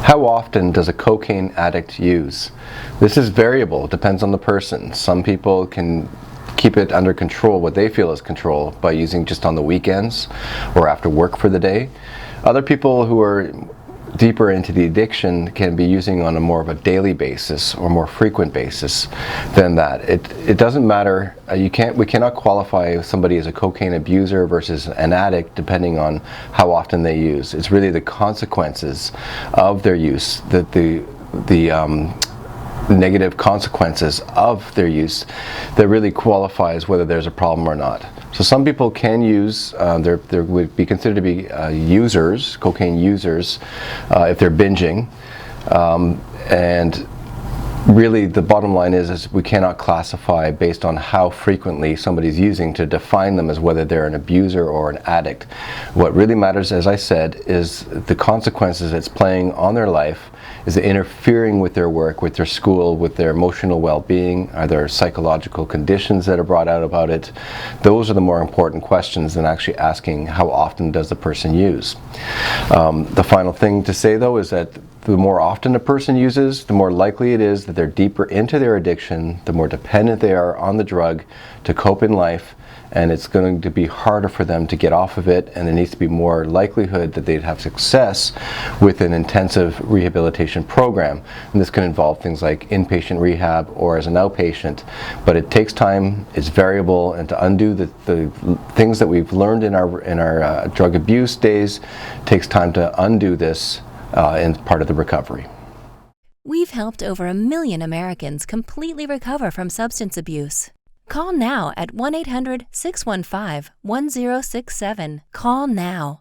How often does a cocaine addict use? This is variable, it depends on the person. Some people can keep it under control, what they feel is control, by using just on the weekends or after work for the day. Other people who are deeper into the addiction can be using on a more of a daily basis or more frequent basis than that. It doesn't matter. We cannot qualify somebody as a cocaine abuser versus an addict depending on how often they use. It's really the consequences of their use, the negative consequences of their use that really qualifies whether there's a problem or not. So some people can use, they would be considered to be users, cocaine users, if they're binging. And really the bottom line is we cannot classify based on how frequently somebody's using to define them as whether they're an abuser or an addict. What really matters, as I said, is the consequences it's playing on their life. Is it interfering with their work, with their school, with their emotional well-being? Are there psychological conditions that are brought out about it? Those are the more important questions than actually asking how often does the person use. The final thing to say though is that the more often a person uses, the more likely it is that they're deeper into their addiction, the more dependent they are on the drug to cope in life, and it's going to be harder for them to get off of it, and there needs to be more likelihood that they'd have success with an intensive rehabilitation program. And this can involve things like inpatient rehab or as an outpatient, but it takes time, it's variable, and to undo the things that we've learned in our drug abuse days takes time to undo this in part of the recovery. We've helped over 1 million Americans completely recover from substance abuse. Call now at 1-800-615-1067. Call now.